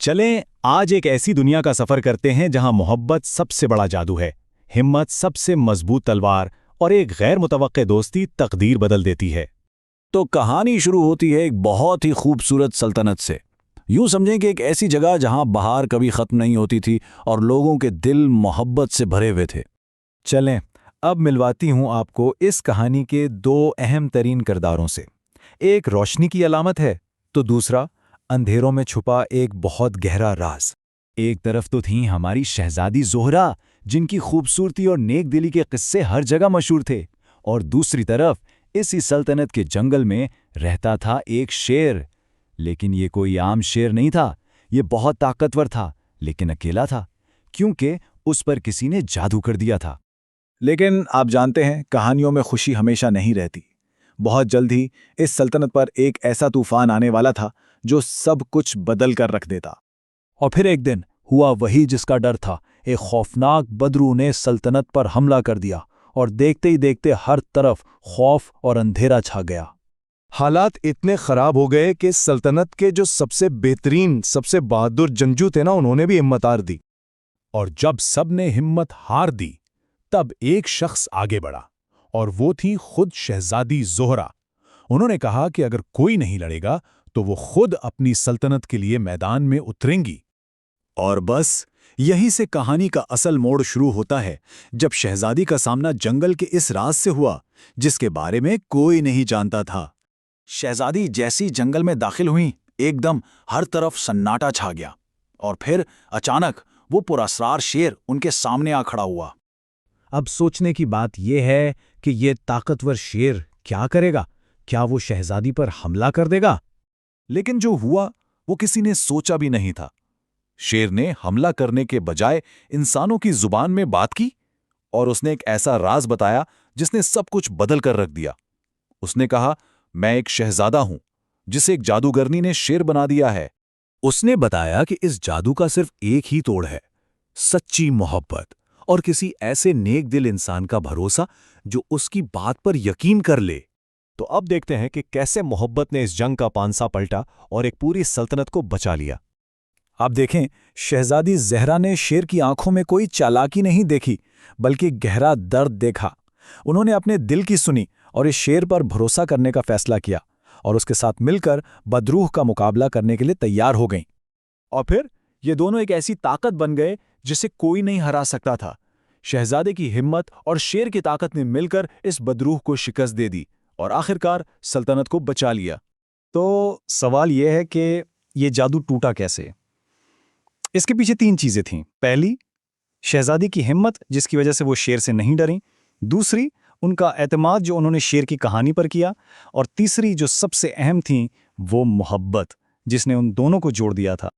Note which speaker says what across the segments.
Speaker 1: चलें आज एक ऐसी दुनिया का सफर करते हैं जहां मोहब्बत सबसे बड़ा जादू है, हिम्मत सबसे मजबूत तलवार और एक गैर मुतवक्के दोस्ती तकदीर बदल देती है।
Speaker 2: तो कहानी शुरू होती है एक बहुत ही खूबसूरत सल्तनत से। यूं समझें कि एक ऐसी जगह जहां बहार कभी खत्म नहीं होती थी और लोगों के दिल मोहब्बत से भरे हुए थे।
Speaker 3: चलें अब मिलवाती हूं आपको इस कहानी के दो अहम तरीन किरदारों से। एक रोशनी की अलामत है तो दूसरा अंधेरों में छुपा एक बहुत गहरा राज।
Speaker 1: एक तरफ तो थी हमारी शहजादी ज़ोहरा, जिनकी खूबसूरती और नेक दिली के किस्से हर जगह मशहूर थे, और दूसरी तरफ इसी सल्तनत के जंगल में रहता था एक शेर। लेकिन ये कोई आम शेर नहीं था, ये बहुत ताकतवर था, लेकिन अकेला था, क्योंकि उस पर किसी ने जादू कर दिया था।
Speaker 3: लेकिन आप जानते हैं, कहानियों में खुशी हमेशा नहीं रहती। बहुत जल्द ही इस सल्तनत पर एक ऐसा तूफान आने वाला था जो सब कुछ बदल कर रख देता।
Speaker 2: और फिर एक दिन हुआ वही जिसका डर था। एक खौफनाक बदरू ने सल्तनत पर हमला कर दिया और देखते ही देखते हर तरफ खौफ और अंधेरा छा गया।
Speaker 4: हालात इतने खराब हो गए कि सल्तनत के जो सबसे बेहतरीन, सबसे बहादुर जंगजू थे ना, उन्होंने भी हिम्मत हार दी।
Speaker 5: और जब सब ने हिम्मत हार दी, तब एक शख्स आगे बढ़ा, और वो थी खुद शहजादी ज़ोहरा। उन्होंने कहा कि अगर कोई नहीं लड़ेगा तो वो खुद अपनी सल्तनत के लिए मैदान में उतरेंगी।
Speaker 1: और बस यहीं से कहानी का असल मोड़ शुरू होता है, जब शहजादी का सामना जंगल के इस राज से हुआ जिसके बारे में कोई नहीं जानता था। शहजादी जैसी जंगल में दाखिल हुई, एकदम हर तरफ सन्नाटा छा गया, और फिर अचानक वो पुरस्कार शेर उनके सामने आ खड़ा हुआ।
Speaker 3: अब सोचने की बात यह है कि ये ताकतवर शेर क्या करेगा? क्या वो शहजादी पर हमला कर देगा?
Speaker 2: लेकिन जो हुआ वो किसी ने सोचा भी नहीं था। शेर ने हमला करने के बजाय इंसानों की जुबान में बात की, और उसने एक ऐसा राज बताया जिसने सब कुछ बदल कर रख दिया। उसने कहा, मैं एक शहजादा हूं जिसे एक जादूगरनी ने शेर बना दिया है। उसने बताया कि इस जादू का सिर्फ एक ही तोड़ है, सच्ची मोहब्बत और किसी ऐसे नेक दिल इंसान का भरोसा जो उसकी बात पर यकीन कर ले।
Speaker 1: तो अब देखते हैं कि कैसे मोहब्बत ने इस जंग का पांसा पलटा और एक पूरी सल्तनत को बचा लिया।
Speaker 3: आप देखें, शहजादी ज़हरा ने शेर की आंखों में कोई चालाकी नहीं देखी, बल्कि गहरा दर्द देखा। उन्होंने अपने दिल की सुनी और इस शेर पर भरोसा करने का फैसला किया, और उसके साथ मिलकर बदरूह का मुकाबला करने के लिए तैयार हो गईं।
Speaker 1: और फिर ये दोनों एक ऐसी ताकत बन गए जिसे कोई नहीं हरा सकता था। शहजादे की हिम्मत और शेर की ताकत ने मिलकर इस बदरूह को शिकस्त दे दी और आखिरकार सल्तनत को बचा लिया।
Speaker 3: तो सवाल यह है कि ये जादू टूटा कैसे? इसके पीछे तीन चीजें थीं। पहली, शहजादी की हिम्मत, जिसकी वजह से वो शेर से नहीं डरीं। दूसरी, उनका एतमाद जो उन्होंने शेर की कहानी पर किया। और तीसरी, जो सबसे अहम थी, वो मोहब्बत, जिसने उन दोनों को जोड़ दिया था।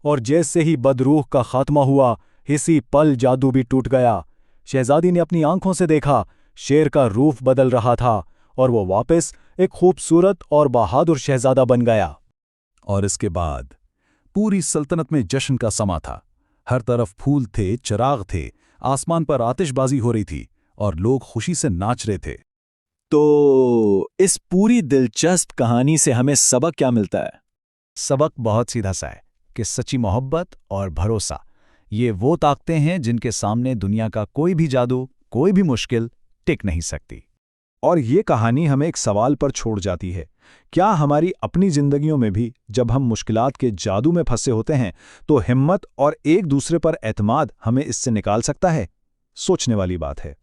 Speaker 1: और जैसे ही बदरूह का खात्मा हुआ, इसी पल जादू भी टूट गया। शहजादी ने अपनी आंखों से देखा, शेर का रूप बदल रहा था और वो वापस एक खूबसूरत और बहादुर शहजादा बन गया।
Speaker 2: और इसके बाद पूरी सल्तनत में जश्न का समा था। हर तरफ फूल थे, चिराग थे, आसमान पर आतिशबाजी हो रही थी और लोग खुशी से नाच रहे थे।
Speaker 1: तो इस पूरी दिलचस्प कहानी से हमें सबक क्या मिलता है?
Speaker 3: सबक बहुत सीधा सा है कि सच्ची मोहब्बत और भरोसा, ये वो ताकतें हैं जिनके सामने दुनिया का कोई भी जादू, कोई भी मुश्किल टिक नहीं सकती। और ये कहानी हमें एक सवाल पर छोड़ जाती है, क्या हमारी अपनी जिंदगियों में भी जब हम मुश्किलात के जादू में फंसे होते हैं तो हिम्मत और एक दूसरे पर एतमाद हमें इससे निकाल सकता है? सोचने वाली बात है।